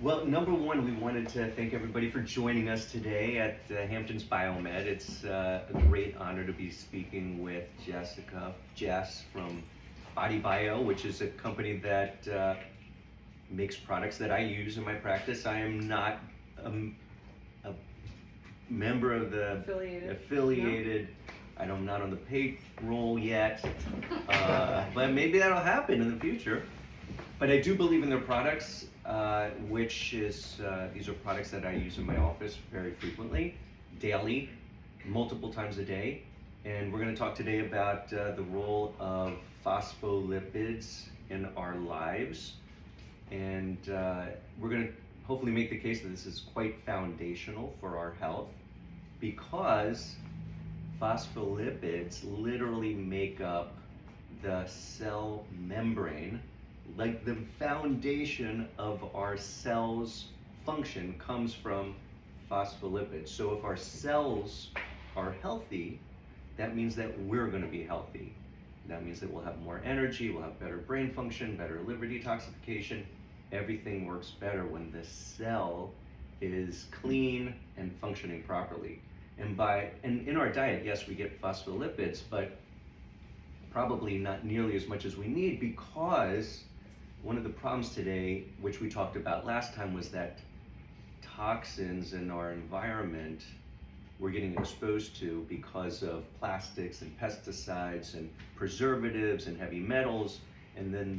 Well, number one, we wanted to thank everybody for joining us today at Hamptons BioMed. It's a great honor to be speaking with Jess from BodyBio, which is a company that makes products that I use in my practice. I am not a member of the affiliated. No? I'm not on the payroll yet, but maybe that'll happen in the future. But I do believe in their products, which is, these are products that I use in my office very frequently, daily, multiple times a day. And we're going to talk today about the role of phospholipids in our lives. And we're going to hopefully make the case that this is quite foundational for our health, because phospholipids literally make up the cell membrane. Like the foundation of our cells' function comes from phospholipids. So if our cells are healthy, that means that we're going to be healthy. That means that we'll have more energy, we'll have better brain function, better liver detoxification. Everything works better when the cell is clean and functioning properly. And in our diet, yes, we get phospholipids, but probably not nearly as much as we need, because one of the problems today, which we talked about last time, was that toxins in our environment we're getting exposed to because of plastics and pesticides and preservatives and heavy metals. And then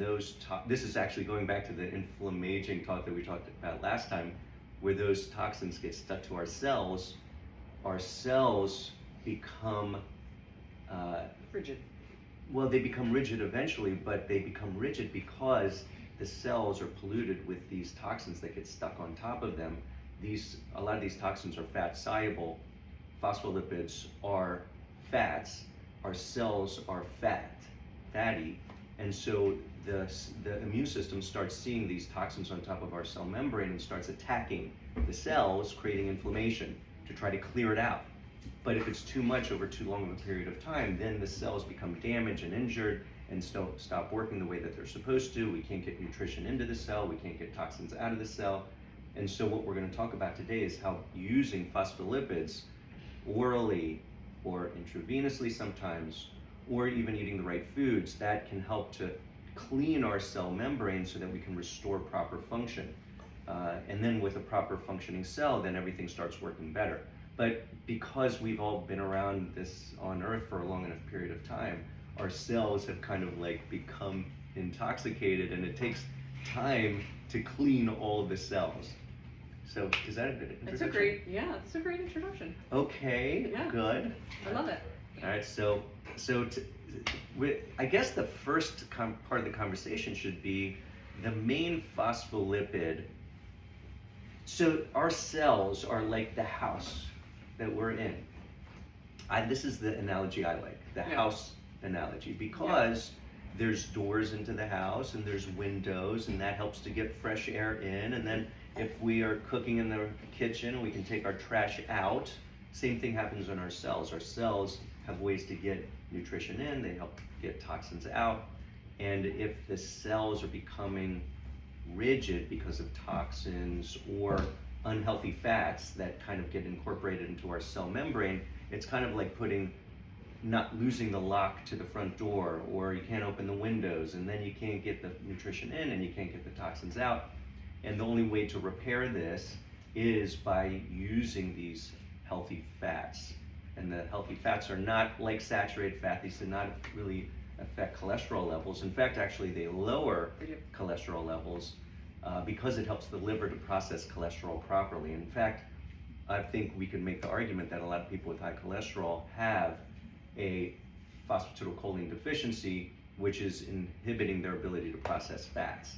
this is actually going back to the inflammaging talk that we talked about last time, where those toxins get stuck to our cells become rigid. Well, they become rigid eventually, but they become rigid because the cells are polluted with these toxins that get stuck on top of them. A lot of these toxins are fat soluble. Phospholipids are fats. Our cells are fatty. And so the immune system starts seeing these toxins on top of our cell membrane and starts attacking the cells, creating inflammation to try to clear it out. But if it's too much over too long of a period of time, then the cells become damaged and injured and stop working the way that they're supposed to. We can't get nutrition into the cell, we can't get toxins out of the cell. And so what we're going to talk about today is how using phospholipids orally or intravenously sometimes, or even eating the right foods, that can help to clean our cell membrane so that we can restore proper function. And then with a proper functioning cell, then everything starts working better. But because we've all been around this on Earth for a long enough period of time, our cells have kind of like become intoxicated, and it takes time to clean all of the cells. So is that a good introduction? That's a great introduction. Okay, yeah. Good. I love it. All right, I guess the first part of the conversation should be the main phospholipid. So our cells are like the house that we're in. This is the analogy I like, the house analogy, because there's doors into the house and there's windows, and that helps to get fresh air in. And then if we are cooking in the kitchen, we can take our trash out. Same thing happens in our cells. Our cells have ways to get nutrition in, they help get toxins out. And if the cells are becoming rigid because of toxins or unhealthy fats that kind of get incorporated into our cell membrane, it's kind of like not losing the lock to the front door, or you can't open the windows, and then you can't get the nutrition in and you can't get the toxins out. And the only way to repair this is by using these healthy fats. And the healthy fats are not like saturated fat. These do not really affect cholesterol levels. In fact, actually, they lower cholesterol levels because it helps the liver to process cholesterol properly. In fact, I think we can make the argument that a lot of people with high cholesterol have a phosphatidylcholine deficiency, which is inhibiting their ability to process fats,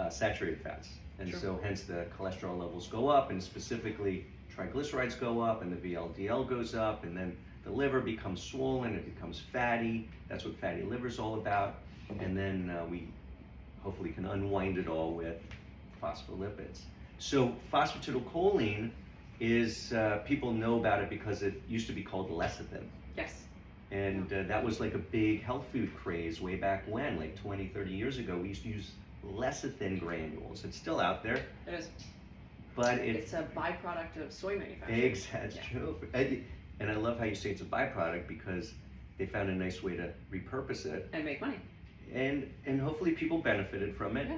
saturated fats. And so hence the cholesterol levels go up, and specifically triglycerides go up, and the VLDL goes up, and then the liver becomes swollen, it becomes fatty. That's what fatty liver is all about. And then we hopefully can unwind it all with phospholipids. So phosphatidylcholine is, people know about it because it used to be called lecithin. Yes. And that was like a big health food craze way back when, like 20, 30 years ago. We used to use lecithin granules. It's still out there, It is. but It's a byproduct of soy manufacturing. Exactly. True. And I love how you say it's a byproduct, because they found a nice way to repurpose it And make money. and hopefully people benefited from it. Yeah.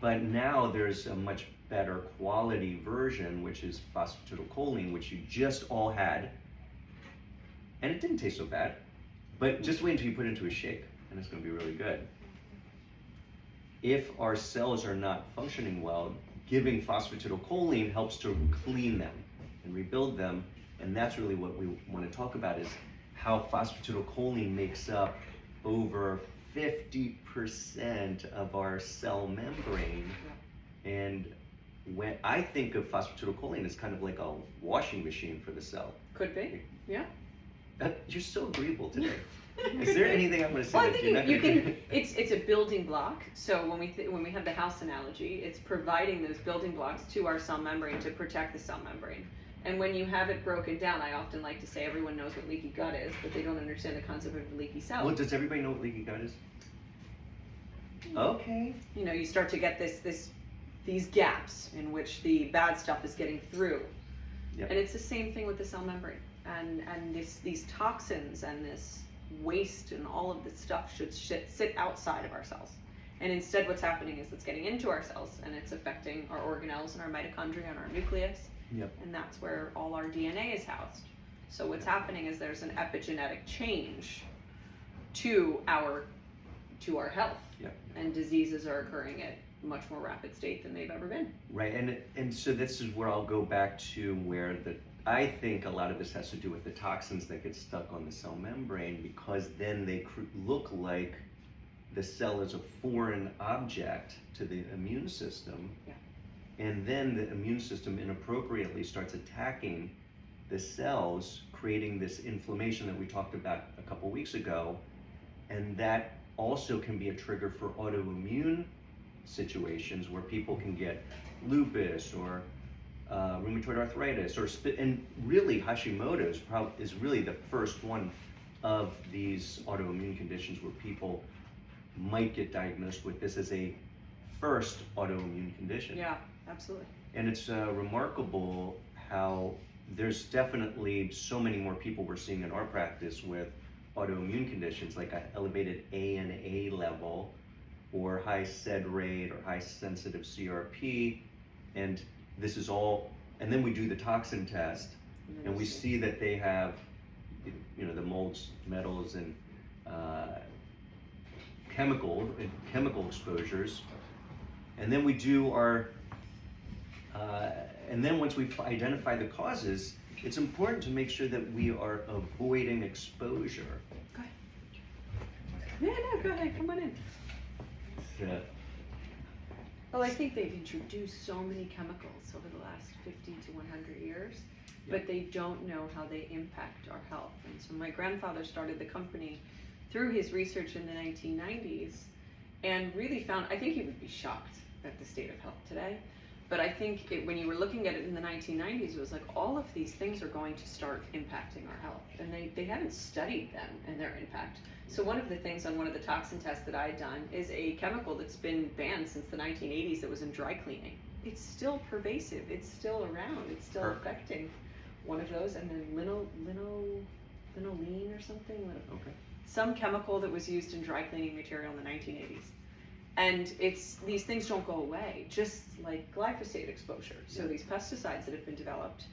But now there's a much better quality version, which is phosphatidylcholine, which you just all had, and it didn't taste so bad. But just wait until you put it into a shake, and it's going to be really good. If our cells are not functioning well, giving phosphatidylcholine helps to clean them and rebuild them, and that's really what we want to talk about, is how phosphatidylcholine makes up over 50% of our cell membrane. And when I think of phosphatidylcholine, it's kind of like a washing machine for the cell. Could be. Yeah. You're so agreeable today. Is there anything I'm going to say? Well, I that think you're not you gonna can. do? It's a building block. So when we have the house analogy, it's providing those building blocks to our cell membrane to protect the cell membrane. And when you have it broken down, I often like to say everyone knows what leaky gut is, but they don't understand the concept of a leaky cell. Well, does everybody know what leaky gut is? Okay. You know, you start to get these gaps in which the bad stuff is getting through. Yep. And it's the same thing with the cell membrane. And these toxins and this waste and all of this stuff should sit outside of our cells. And instead what's happening is it's getting into our cells, and it's affecting our organelles and our mitochondria and our nucleus. Yep. And that's where all our DNA is housed. So what's happening is there's an epigenetic change to our health. Yep. And diseases are occurring at much more rapid state than they've ever been. Right, and so this is where I'll go back to where I think a lot of this has to do with the toxins that get stuck on the cell membrane, because then they look like the cell is a foreign object to the immune system. Yeah. And then the immune system inappropriately starts attacking the cells, creating this inflammation that we talked about a couple weeks ago. And that also can be a trigger for autoimmune situations where people can get lupus or rheumatoid arthritis, and really Hashimoto's is really the first one of these autoimmune conditions where people might get diagnosed with this as a first autoimmune condition. Yeah, absolutely. And it's remarkable how there's definitely so many more people we're seeing in our practice with autoimmune conditions, like an elevated ANA level, or high SED rate, or high sensitive CRP, and this is all, and then we do the toxin test, and we see that they have, you know, the molds, metals, and chemical exposures, and then we do our, and then once we identify the causes, it's important to make sure that we are avoiding exposure. Go ahead. Yeah, no, go ahead, come on in. Yeah. Well, I think they've introduced so many chemicals over the last 50 to 100 years, but they don't know how they impact our health. And so my grandfather started the company through his research in the 1990s, and really found, I think he would be shocked at the state of health today, but I think when you were looking at it in the 1990s, it was like all of these things are going to start impacting our health, and they haven't studied them and their impact. So one of the things on one of the toxin tests that I had done is a chemical that's been banned since the 1980s that was in dry cleaning. It's still pervasive, it's still around, it's still affecting one of those, and then linoline or something, some chemical that was used in dry cleaning material in the 1980s. And these things don't go away, just like glyphosate exposure. So these pesticides that have been developed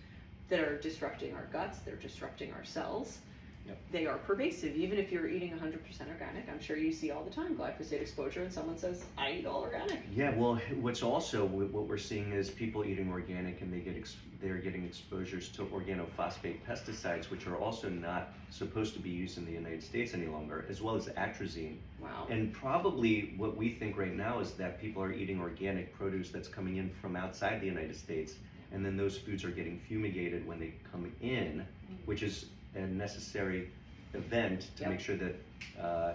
that are disrupting our guts, they're disrupting our cells. Yep. They are pervasive. Even if you're eating 100% organic, I'm sure you see all the time glyphosate exposure, and someone says, I eat all organic. Yeah, well, what's also, what we're seeing is people eating organic, and they're getting exposures to organophosphate pesticides, which are also not supposed to be used in the United States any longer, as well as atrazine. Wow. And probably what we think right now is that people are eating organic produce that's coming in from outside the United States, and then those foods are getting fumigated when they come in, which is a necessary event to make sure that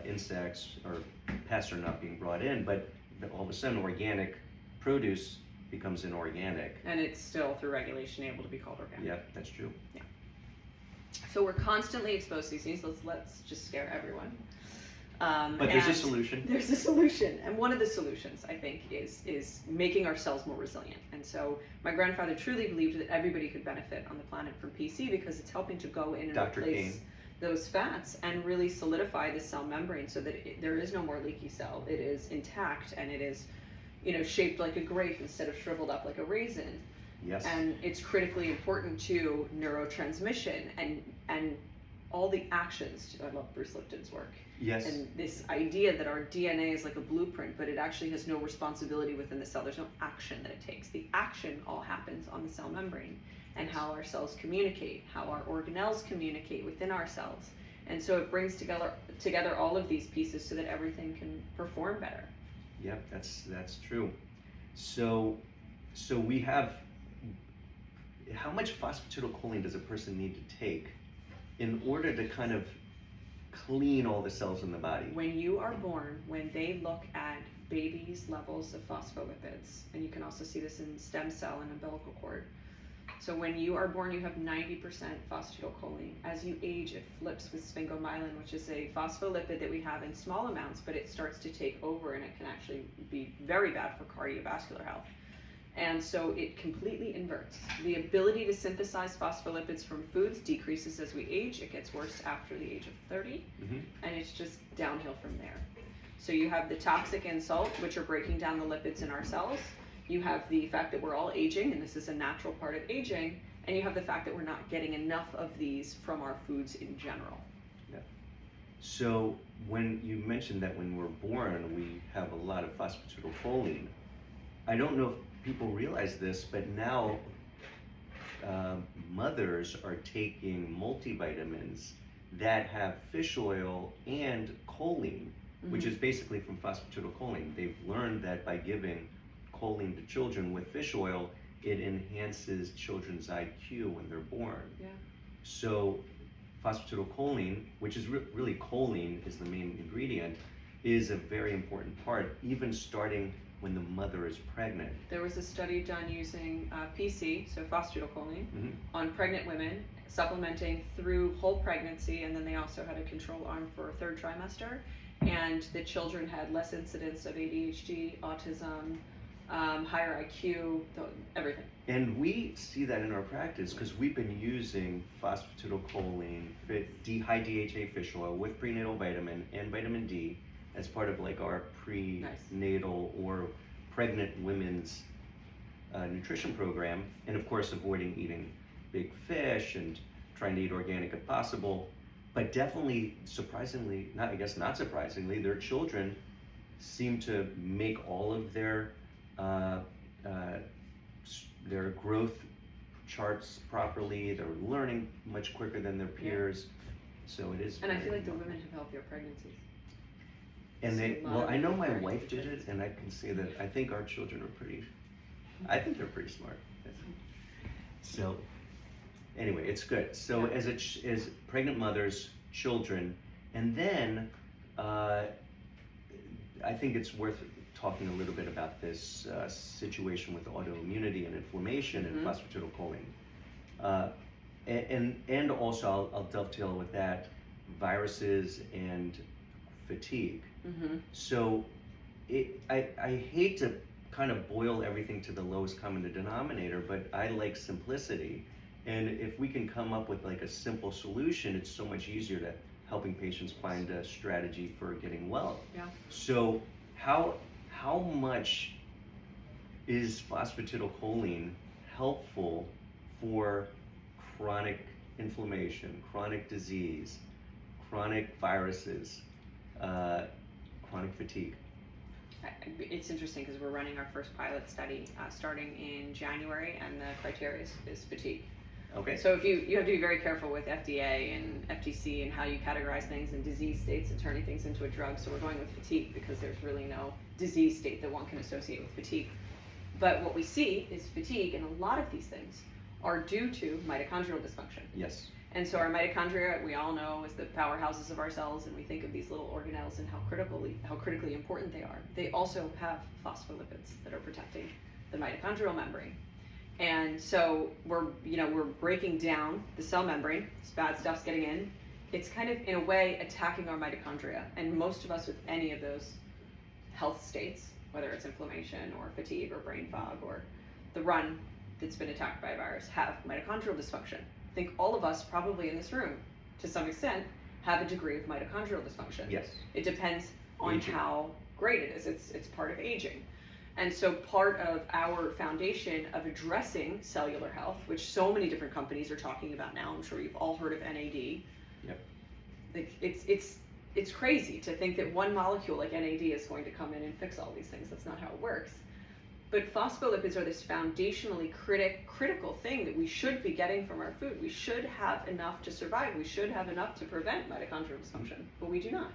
insects or pests are not being brought in, but all of a sudden organic produce becomes inorganic. And it's still, through regulation, able to be called organic. Yeah, that's true. Yeah. So we're constantly exposed to these things. Let's just scare everyone. But there's a solution. There's a solution, and one of the solutions, I think, is making our cells more resilient. And so my grandfather truly believed that everybody could benefit on the planet from PC because it's helping to go in and Dr. replace Kane. those fats and really solidify the cell membrane so that there is no more leaky cell. It is intact, and it is, shaped like a grape instead of shriveled up like a raisin. Yes. And it's critically important to neurotransmission and all the actions. I love Bruce Lipton's work. Yes. And this idea that our DNA is like a blueprint, but it actually has no responsibility within the cell. There's no action that it takes. The action all happens on the cell membrane, and how our cells communicate, how our organelles communicate within our cells. And so it brings together all of these pieces so that everything can perform better. Yep, that's true. So we have, how much phosphatidylcholine does a person need to take in order to kind of clean all the cells in the body? When you are born, when they look at babies' levels of phospholipids, and you can also see this in stem cell and umbilical cord. So when you are born, you have 90% phosphatidylcholine. As you age, it flips with sphingomyelin, which is a phospholipid that we have in small amounts, but it starts to take over, and it can actually be very bad for cardiovascular health. And so it completely inverts. The ability to synthesize phospholipids from foods decreases as we age. It gets worse after the age of 30, and it's just downhill from there. So you have the toxic insult, which are breaking down the lipids in our cells. You have the fact that we're all aging, and this is a natural part of aging, and you have the fact that we're not getting enough of these from our foods in general. Yeah. So when you mentioned that when we're born, we have a lot of phosphatidylcholine, I don't know if people realize this, but now mothers are taking multivitamins that have fish oil and choline, which is basically from phosphatidylcholine. They've learned that by giving choline to children with fish oil, it enhances children's IQ when they're born. Yeah. So phosphatidylcholine, which is really choline is the main ingredient, is a very important part, even starting when the mother is pregnant. There was a study done using PC, so phosphatidylcholine, on pregnant women, supplementing through whole pregnancy, and then they also had a control arm for a third trimester, and the children had less incidence of ADHD, autism, higher IQ, everything. And we see that in our practice because we've been using phosphatidylcholine, high DHA fish oil with prenatal vitamin and vitamin D as part of like our prenatal or pregnant women's nutrition program, and of course avoiding eating big fish and trying to eat organic if possible. But definitely, surprisingly, not surprisingly, their children seem to make all of their growth charts properly. They're learning much quicker than their peers. So it is. And I feel like the women have healthier pregnancies. And I know my wife did it, and I can say that I think our children are I think they're pretty smart. So anyway, it's good. So as pregnant mothers, children, and then I think it's worth talking a little bit about this situation with autoimmunity and inflammation and phosphatidylcholine. And also I'll dovetail with that, viruses and fatigue. So I hate to kind of boil everything to the lowest common denominator, but I like simplicity. And if we can come up with like a simple solution, it's so much easier to helping patients find a strategy for getting well. Yeah. So how much is phosphatidylcholine helpful for chronic inflammation, chronic disease, chronic viruses, chronic fatigue? It's interesting because we're running our first pilot study starting in January, and the criteria is fatigue. Okay. So if you have to be very careful with FDA and FTC and how you categorize things in disease states and turning things into a drug. So we're going with fatigue because there's really no disease state that one can associate with fatigue. But what we see is fatigue, and a lot of these things are due to mitochondrial dysfunction. Yes. And so our mitochondria, we all know, is the powerhouses of our cells, and we think of these little organelles and how critically important they are. They also have phospholipids that are protecting the mitochondrial membrane. And so we're breaking down the cell membrane. This bad stuff's getting in, it's kind of, in a way, attacking our mitochondria. And most of us with any of those health states, whether it's inflammation or fatigue or brain fog or the run that's been attacked by a virus, have mitochondrial dysfunction. I think all of us probably in this room, to some extent, have a degree of mitochondrial dysfunction. Yes. It depends on Aging. how great it is. It's part of aging. And so part of our foundation of addressing cellular health, which so many different companies are talking about now, I'm sure you've all heard of NAD. Yep. Like it's crazy to think that one molecule like NAD is going to come in and fix all these things. That's not how it works. But phospholipids are this foundationally critical thing that we should be getting from our food. We should have enough to survive. We should have enough to prevent mitochondrial dysfunction, but we do not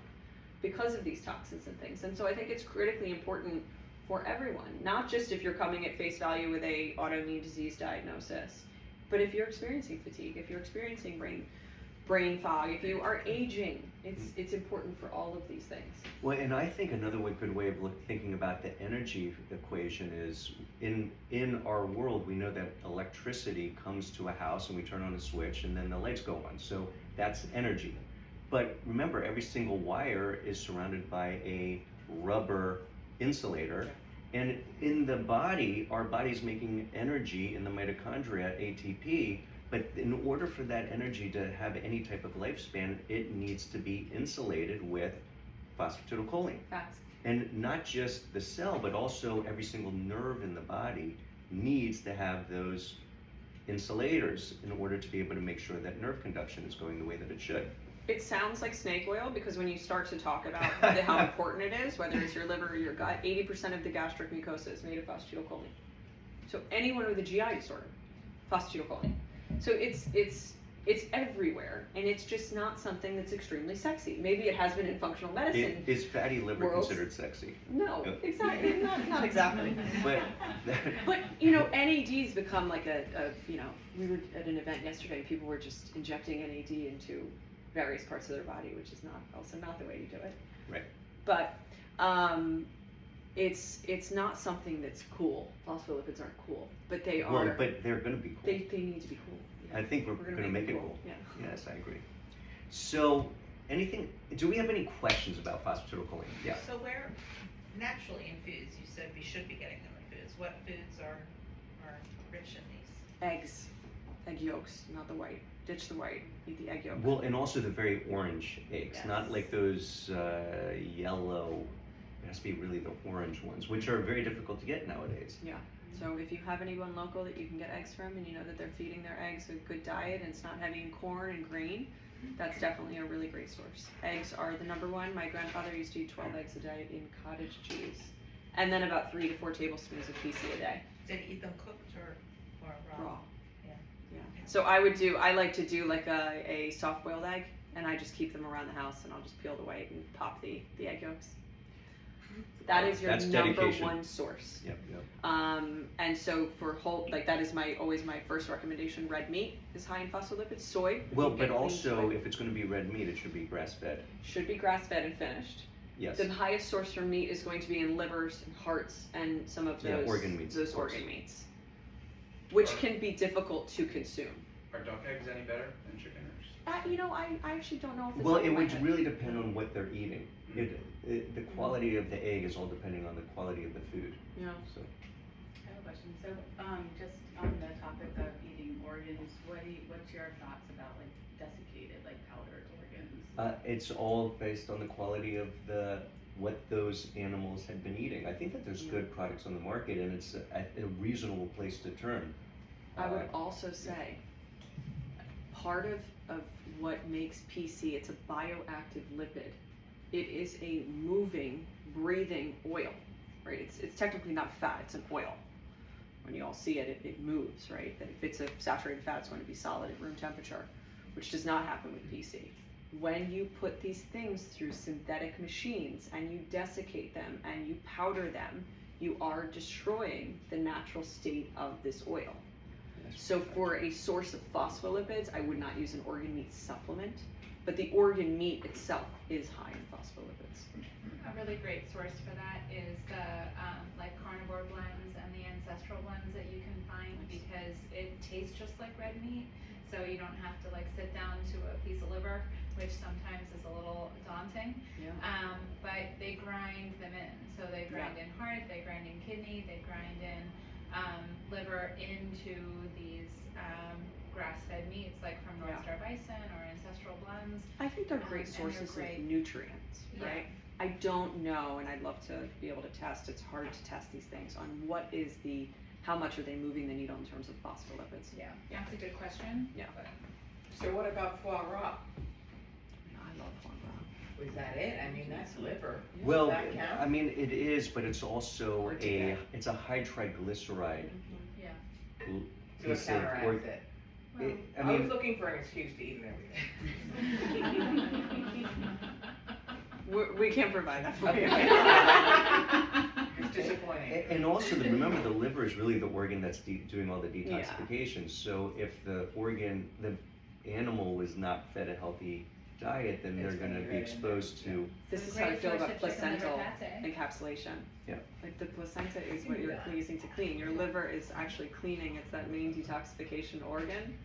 because of these toxins and things. And so I think it's critically important for everyone, not just if you're coming at face value with a autoimmune disease diagnosis, but if you're experiencing fatigue, if you're experiencing brain fog, if you are aging, it's important for all of these things. Well, and I think another good way of thinking about the energy equation is in our world, we know that electricity comes to a house and we turn on a switch and then the lights go on. So that's energy. But remember, every single wire is surrounded by a rubber insulator. And in the body, our body's making energy in the mitochondria, ATP. But in order for that energy to have any type of lifespan, it needs to be insulated with phosphatidylcholine. Fats. And not just the cell, but also every single nerve in the body needs to have those insulators in order to be able to make sure that nerve conduction is going the way that it should. It sounds like snake oil because when you start to talk about how important it is, whether it's your liver or your gut, 80% of the gastric mucosa is made of phosphatidylcholine. So anyone with a GI disorder, phosphatidylcholine. So it's everywhere, and it's just not something that's extremely sexy. Maybe it has been in functional medicine. Is fatty liver worlds. Considered sexy? No, exactly, not exactly. But NAD's become like we were at an event yesterday, and people were just injecting NAD into various parts of their body, which is also not the way to do it. Right. But it's not something that's cool. Phospholipids aren't cool, but they are. Well, but they're going to be cool. They need to be cool. Yeah. I think we're going to make it cool. Yeah. Yes, I agree. So, do we have any questions about phosphatidylcholine? Yeah. So where, naturally in foods, you said we should be getting them in foods. What foods are rich in these? Eggs, egg yolks, not the white. Ditch the white, eat the egg yolk. Well, and also the very orange eggs, Yes. not like those yellow. It has to be really the orange ones, which are very difficult to get nowadays. Yeah. So if you have anyone local that you can get eggs from, and you know that they're feeding their eggs a good diet and it's not heavy in corn and grain, that's definitely a really great source. Eggs are the number one. My grandfather used to eat 12 eggs a day in cottage cheese, and then about 3 to 4 tablespoons of PC a day. Did he eat them cooked or raw? Raw. Yeah. Yeah. So I like to do like a soft boiled egg, and I just keep them around the house, and I'll just peel the white and pop the egg yolks. That is your That's number dedication. one source. Yep. And so for that is always my first recommendation. Red meat is high in phospholipids. Soy. Well, but also if it's going to be red meat, it should be grass fed. Should be grass fed and finished. Yes. The highest source for meat is going to be in livers and hearts and some of those organ meats. Those organ meats, which can be difficult to consume. Are duck eggs any better than chicken eggs? I actually don't know if it's Well, on it my would head. really depend on what they're eating. The quality of the egg is all depending on the quality of the food. Yeah. So. I have a question. So, just on the topic of eating organs, what's your thoughts about like desiccated, like powdered organs? It's all based on the quality of what those animals had been eating. I think that there's good products on the market, and it's a reasonable place to turn. I would also say part of what makes PC, it's a bioactive lipid. It is a moving, breathing oil, right? It's technically not fat, it's an oil. When you all see it, it moves, right? That if it's a saturated fat, it's going to be solid at room temperature, which does not happen with PC. When you put these things through synthetic machines and you desiccate them and you powder them, you are destroying the natural state of this oil. So for a source of phospholipids, I would not use an organ meat supplement, but the organ meat itself is high in phospholipids. A really great source for that is the like carnivore blends and the ancestral blends that you can find because it tastes just like red meat. so you don't have to like sit down to a piece of liver, which sometimes is a little daunting. Yeah. But they grind them in. So they grind in heart, they grind in kidney, they grind in liver into these grass-fed meats, like from North Star Bison or Ancestral Blends. I think they're great And they're sources great. of nutrients, Yeah. right? I don't know, and I'd love to be able to test. It's hard to test these things on how much are they moving the needle in terms of phospholipids. Yeah, that's a good question. Yeah. But So what about foie gras? I love foie gras. Was that it? I mean, that's liver. Well, Does that count? I mean, it is, but it's also Hard to get. it's a high triglyceride. yeah. So it piece of counteracts org- it. it- I I was mean, looking for an excuse to eat everything. We can't provide that for you. It's disappointing. and also remember the liver is really the organ that's doing all the detoxification. So if the animal was not fed a healthy diet, then It's they're going to gonna be get in exposed there. to. This is how I feel about Great source of chicken liver placental pate. encapsulation. Yeah. Like the placenta is can what do you're that. using to clean. Your liver is actually cleaning. It's that main detoxification organ.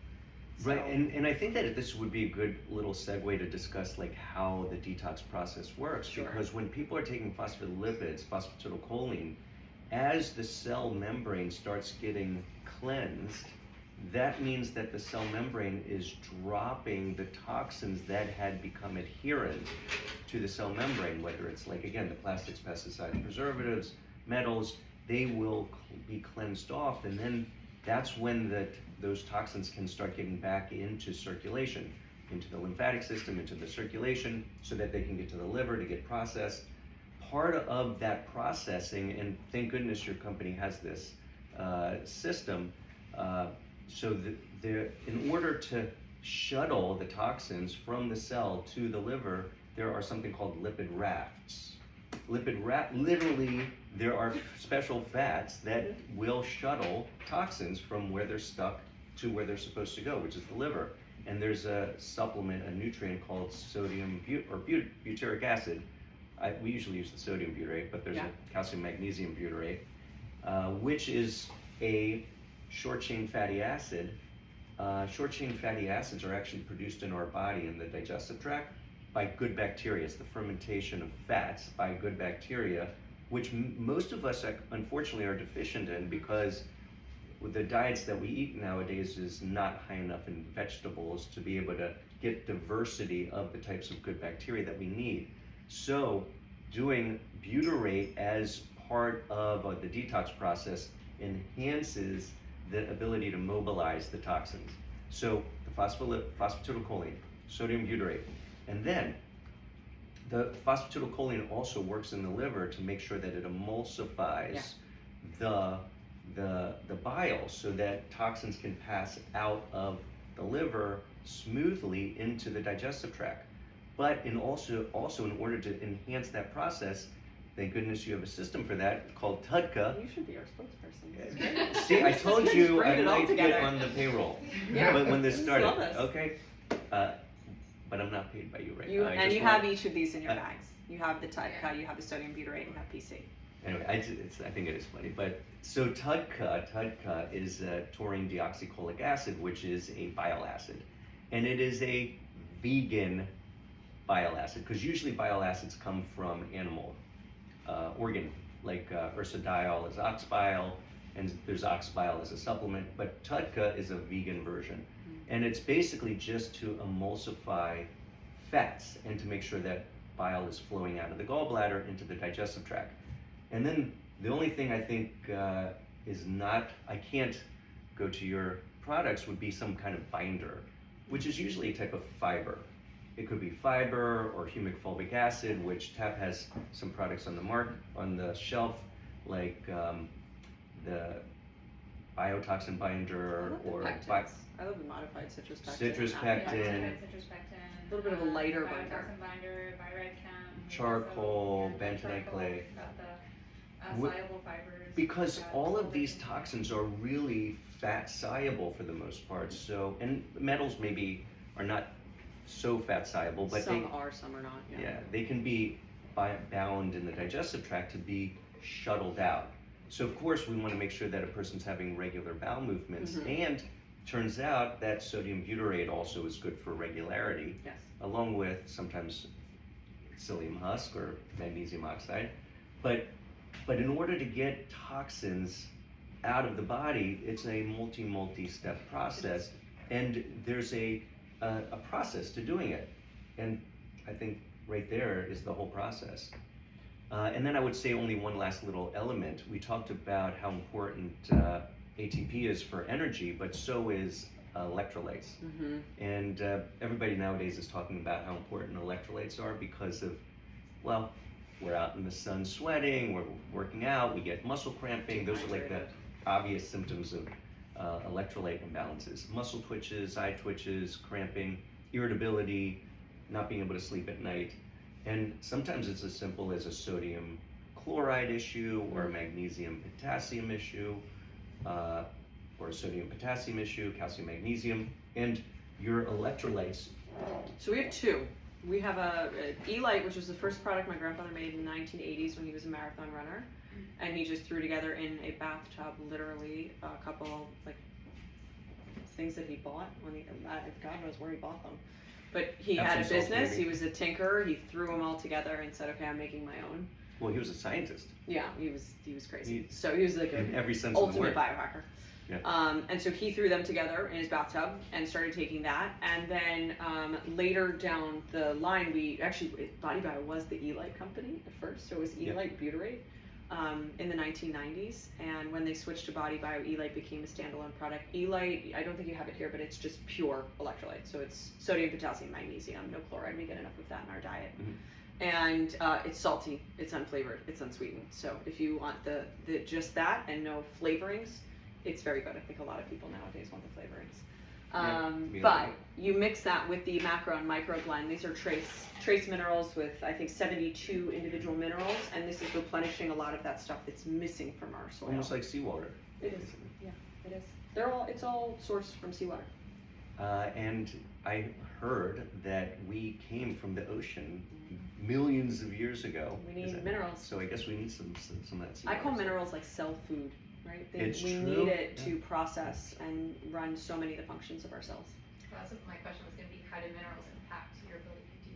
Right, So- and I think that this would be a good little segue to discuss like how the detox process works. Sure. Because when people are taking phospholipids, phosphatidylcholine, as the cell membrane starts getting cleansed, that means that the cell membrane is dropping the toxins that had become adherent to the cell membrane, whether it's like, again, the plastics, pesticides, preservatives, metals, they will be cleansed off, and then that's when those toxins can start getting back into circulation, into the lymphatic system, into the circulation, so that they can get to the liver to get processed. Part of that processing, and thank goodness your company has this system, so in order to shuttle the toxins from the cell to the liver, there are something called lipid rafts. Literally, there are special fats that will shuttle toxins from where they're stuck to where they're supposed to go, which is the liver. And there's a supplement, a nutrient called butyric acid. We usually use the sodium butyrate, but there's a calcium magnesium butyrate, which is a short-chain fatty acid. Short-chain fatty acids are actually produced in our body in the digestive tract by good bacteria. It's the fermentation of fats by good bacteria, which most of us unfortunately are deficient in, because with the diets that we eat nowadays is not high enough in vegetables to be able to get diversity of the types of good bacteria that we need. So doing butyrate as part of the detox process enhances the ability to mobilize the toxins. So the phosphatidylcholine, sodium butyrate, and then the phosphatidylcholine also works in the liver to make sure that it emulsifies the bile, so that toxins can pass out of the liver smoothly into the digestive tract. But also in order to enhance that process, thank goodness you have a system for that called TUDCA. You should be our spokesperson. This is great. See, I told Just you bring I'd it all like to get together. on the payroll. Yeah. But when this I just started, love this. okay. But I'm not paid by you right You now. I and just you want- have each of these in your I- bags. You have the TUDCA, you have the sodium butyrate, and you have PC. Anyway, I think it is funny, but so TUDCA is taurine deoxycholic acid, which is a bile acid, and it is a vegan bile acid, because usually bile acids come from animal organ, like ursodiol is ox bile, and there's ox bile as a supplement, but TUDCA is a vegan version, and it's basically just to emulsify fats and to make sure that bile is flowing out of the gallbladder into the digestive tract. And then the only thing I think I can't go to your products would be some kind of binder, which is usually a type of fiber. It could be fiber or humic fulvic acid, which TAP has some products on the shelf, like the biotoxin binder or I love the modified citrus pectin. citrus Yeah, pectin, citrus pectin. A little bit of a lighter binder. Biotoxin binder, Biredchem. Charcoal, Also, yeah, bentonite charcoal, clay. got the Wh- soluble fibers. because got all of fulvic these and- toxins are really fat soluble for the most part. So, and metals maybe are not so fat soluble, but some are, some are not. Yeah. they can be bound in the digestive tract to be shuttled out. So of course we want to make sure that a person's having regular bowel movements, Mhm. and turns out that sodium butyrate also is good for regularity, Yes. along with sometimes psyllium husk or magnesium oxide. But in order to get toxins out of the body, it's a multi-step process, and there's a process to doing it. And I think right there is the whole process. And then I would say only one last little element. We talked about how important ATP is for energy, but so is electrolytes. Mm-hmm. And everybody nowadays is talking about how important electrolytes are because of, well, we're out in the sun sweating, we're working out, we get muscle cramping. Those are like the obvious symptoms of electrolyte imbalances. Muscle twitches, eye twitches, cramping, irritability, not being able to sleep at night. And sometimes it's as simple as a sodium chloride issue or a magnesium potassium issue, or a sodium potassium issue, calcium magnesium, and your electrolytes. So we have two. We have a E-Lite, which was the first product my grandfather made in the 1980s when he was a marathon runner, and he just threw together in a bathtub literally a couple like things that he bought when he, God knows where he bought them, but he had a Epsom salt, business. maybe. He was a tinker. He threw them all together and said, "Okay, I'm making my own." Well, he was a scientist Yeah, he was crazy. So he was like in a every sense of the ultimate word. biohacker. Yeah. And so he threw them together in his bathtub and started taking that. And then later down the line, BodyBio was the E-Lite company at first. So it was E-Lite butyrate in the 1990s. And when they switched to BodyBio, E-Lite became a standalone product. E-Lite, I don't think you have it here, but it's just pure electrolyte. So it's sodium, potassium, magnesium, no chloride. We get enough of that in our diet. Mhm. And it's salty, it's unflavored, it's unsweetened. So if you want the just that and no flavorings, it's very good. I think a lot of people nowadays want the flavorings. But you mix that with the macro and micro blend. These are trace minerals with, I think, 72 individual minerals, and this is replenishing a lot of that stuff that's missing from our soil. Almost like seawater. It is. Yeah, it is. It's all sourced from seawater. And I heard that we came from the ocean millions of years ago. We need minerals. So I guess we need some of that. I call seawater. minerals like cell food, right? It's we true, need it yeah. to process and run so many of the functions of our cells. That's what my question was gonna be, how do minerals impact your ability to do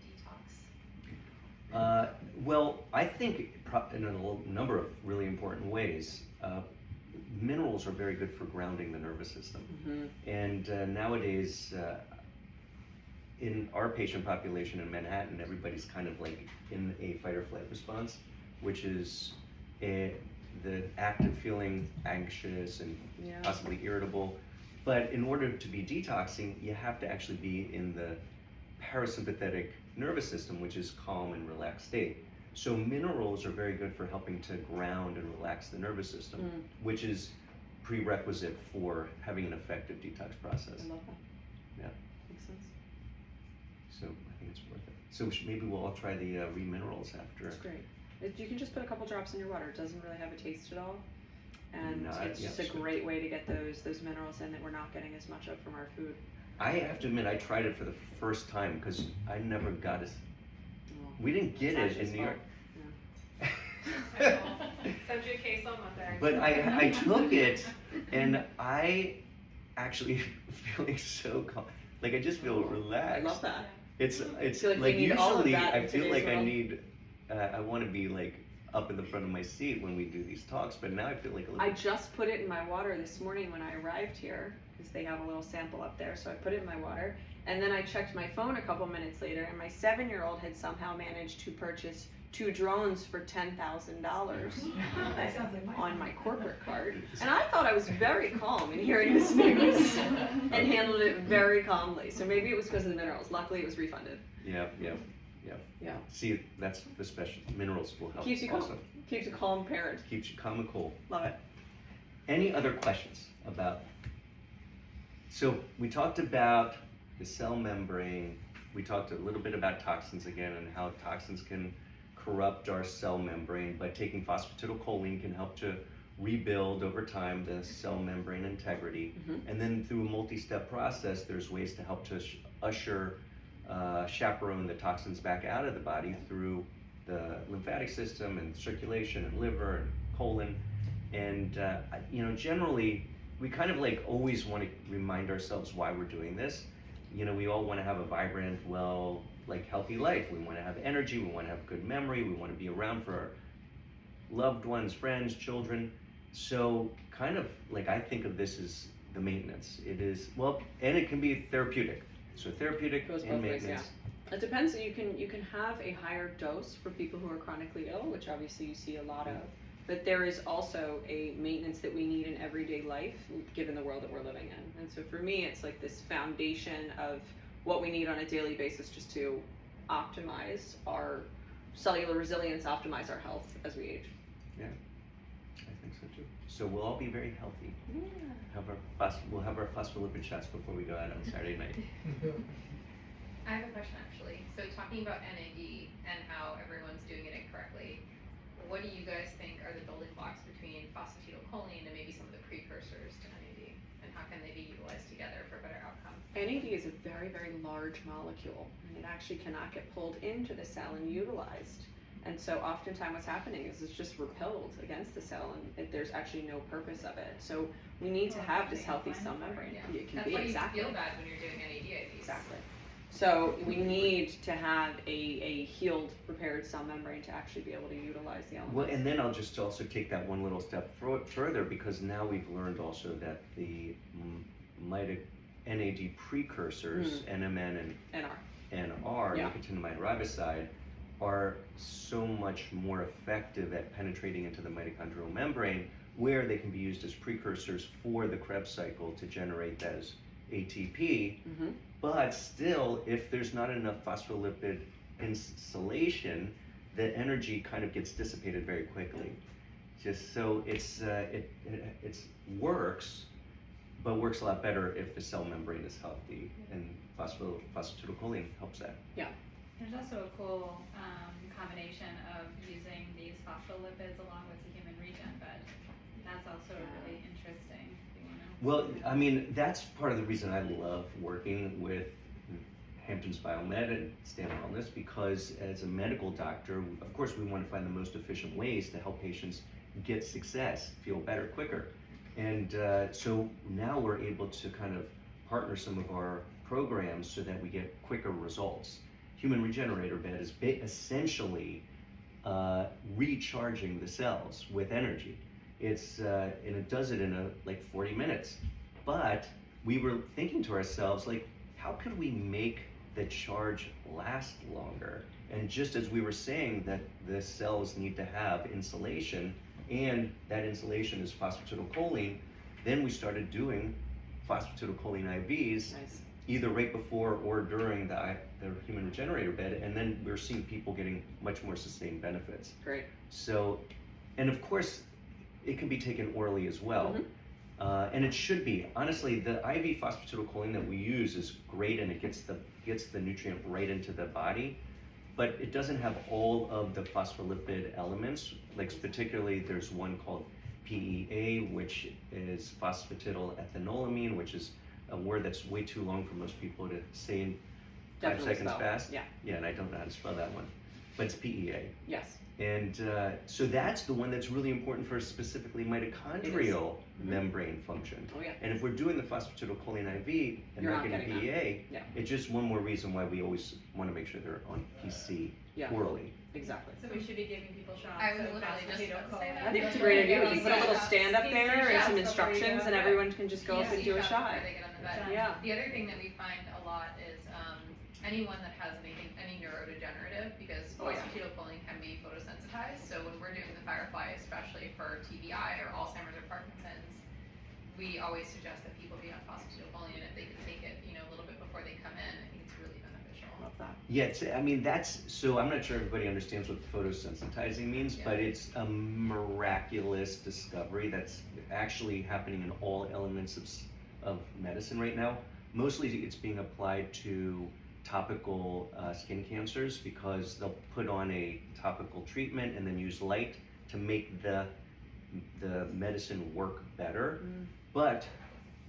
detox? Well, I think in a number of really important ways. Minerals are very good for grounding the nervous system. Mm-hmm. And nowadays, in our patient population in Manhattan, everybody's kind of like in a fight or flight response, which is the act of feeling anxious and possibly irritable. But in order to be detoxing, you have to actually be in the parasympathetic nervous system, which is calm and relaxed state. So minerals are very good for helping to ground and relax the nervous system, which is prerequisite for having an effective detox process. I love that. Yeah. Makes sense. So I think it's worth it. So maybe we'll all try the Reminerals after. It's great. You can just put a couple drops in your water. It doesn't really have a taste at all. And it's just a great way to get those minerals in that we're not getting as much of from our food. I have to admit, I tried it for the first time because I never got it. Well, We didn't get it's it in Ashley's New York. Send you a case on what they're. But I took it, and I actually feeling so calm. Like I just feel relaxed. I love that. It's feel like we like need all of usually that in I feel today's like I world. need. I want to be like up in the front of my seat when we do these talks, but now I feel like a little. I just put it in my water this morning when I arrived here because they have a little sample up there. So I put it in my water, and then I checked my phone a couple minutes later, and my 7-year-old had somehow managed to purchase 2 drones for $10,000 That sounds like on my corporate card. And I thought I was very calm in hearing this news and handled it very calmly. So maybe it was because of the minerals. Luckily, it was refunded. Yeah. Yeah. See, that's the special minerals will help. Keeps you calm. also. Keeps a calm parent. Keeps you calm and cool. Love it. Any other questions about? So we talked about the cell membrane. We talked a little bit about toxins again and how toxins can corrupt our cell membrane, but taking phosphatidylcholine can help to rebuild over time the cell membrane integrity. Mm-hmm. And then through a multi-step process, there's ways to help to chaperone the toxins back out of the body through the lymphatic system and circulation and liver and colon. And generally we kind of like always want to remind ourselves why we're doing this. You know, we all want to have a vibrant, well, like healthy life. We want to have energy, we want to have good memory, we want to be around for our loved ones, friends, children. So kind of like I think of this as the maintenance. It is, well, and it can be therapeutic. So therapeutic Goes and both ways, maintenance. It depends. You can have a higher dose for people who are chronically ill, which obviously you see a lot of. But there is also a maintenance that we need in everyday life, given the world that we're living in. And so for me, it's like this foundation of what we need on a daily basis just to optimize our cellular resilience, optimize our health as we age. Yeah, I think so too. So we'll all be very healthy. Yeah. We'll have our phospholipid shots before we go out on Saturday night. I have a question actually. So talking about NAD and how everyone's doing it incorrectly, what do you guys think are the building blocks between phosphatidylcholine and maybe some of the precursors to NAD? And how can they be utilized together for a better outcome? NAD is a very, very large molecule, and it actually cannot get pulled into the cell and utilized. And so oftentimes what's happening is it's just repelled against the cell, and there's actually no purpose of it. So we need to have this healthy cell membrane. Yeah. It can That's be why exactly. you feel bad when you're doing NAD IVs. Exactly. So we need to have a healed, prepared cell membrane to actually be able to utilize the elements. Well, and then I'll just also take that one little step further, because now we've learned also that the NAD precursors, NMN and NR, Yeah. nicotinamide riboside, are so much more effective at penetrating into the mitochondrial membrane, where they can be used as precursors for the Krebs cycle to generate that as ATP. But still, if there's not enough phospholipid insulation, the energy kind of gets dissipated very quickly. Just so it's works, but works a lot better if the cell membrane is healthy, and phosphatidylcholine helps that. There's also a cool combination of using these phospholipids along with the human regen bed. That's also really interesting. If you wanna... Well, I mean, that's part of the reason I love working with Hamptons BioMed and Stand Wellness, because as a medical doctor, of course, we want to find the most efficient ways to help patients get success, feel better quicker. And so now we're able to kind of partner some of our programs so that we get quicker results. Human regenerator bed is essentially recharging the cells with energy. It's and it does it in like 40 minutes. But we were thinking to ourselves, like, how could we make the charge last longer? And just as we were saying that the cells need to have insulation, and that insulation is phosphatidylcholine, then we started doing phosphatidylcholine IVs. Nice. Either right before or during the human regenerator bed, and then we're seeing people getting much more sustained benefits. Great. So, and of course, it can be taken orally as well. And it should be. Honestly, the IV phosphatidylcholine that we use is great, and it gets the nutrient right into the body, but it doesn't have all of the phospholipid elements. Like particularly, there's one called PEA, which is phosphatidylethanolamine, which is a word that's way too long for most people to say in 5 seconds spell. fast. Yeah. And I don't know how to spell that one, but it's PEA. Yes. And so that's the one that's really important for specifically mitochondrial membrane function. Oh yeah. And if we're doing the phosphatidylcholine IV and You're not not getting getting PEA, Yeah. it's just one more reason why we always want to make sure they're on PC orally. Exactly. So we should be giving people shots. I was of literally just about to say that. I think it's a great idea. We can put a little Yeah. stand up there and some Yeah. instructions, and everyone can just go up and do a shot. Before they get on the bed. Yeah. The other thing that we find a lot is anyone that has any neurodegenerative, because Oh, yeah. phosphatidylcholine can be photosensitized. So when we're doing the Firefly, especially for TBI or Alzheimer's or Parkinson's, we always suggest that people be on phosphatidylcholine, and if they can take it, a little bit before they come in. I think it's really beneficial. Love that. Yeah, I mean, so I'm not sure everybody understands what photosensitizing means, but it's a miraculous discovery that's actually happening in all elements of medicine right now. Mostly it's being applied to topical skin cancers, because they'll put on a topical treatment and then use light to make the medicine work better. But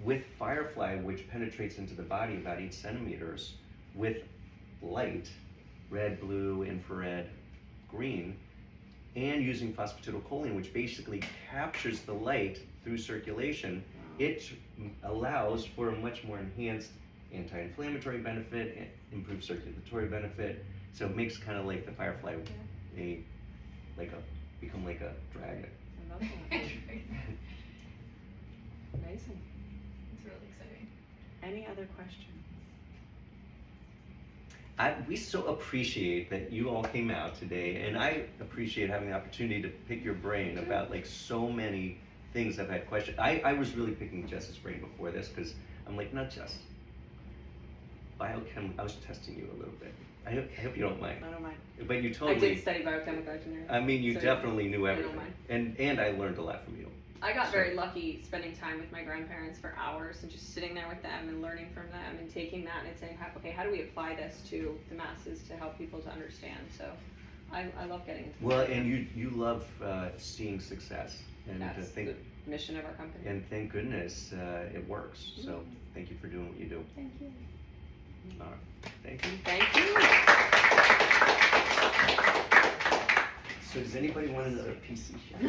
with Firefly, which penetrates into the body about 8 centimeters, with light, red, blue, infrared, green, and using phosphatidylcholine, which basically captures the light through circulation it allows for a much more enhanced anti-inflammatory benefit, and improved circulatory benefit. So it makes kind of like the firefly become like a dragon. I love that. Amazing. It's really exciting. Any other questions? We so appreciate that you all came out today, and I appreciate having the opportunity to pick your brain about like so many things I've had questions. I was really picking Jess's brain before this because I'm like, no, Jess, biochem, I was testing you a little bit. I hope you don't mind. I don't mind. But you I totally, did study biochemical engineering. I mean, you So, definitely knew I don't everything. And I learned a lot from you. I got So- very lucky spending time with my grandparents for hours and just sitting there with them and learning from them and taking that and saying, okay, how do we apply this to the masses to help people to understand? So I love getting into Well, that. and you love seeing success. And to That's think, the mission of our company. and thank goodness it works. So thank you for doing what you do. Thank you. All right. Thank you. Thank you. So does anybody want another PC shot?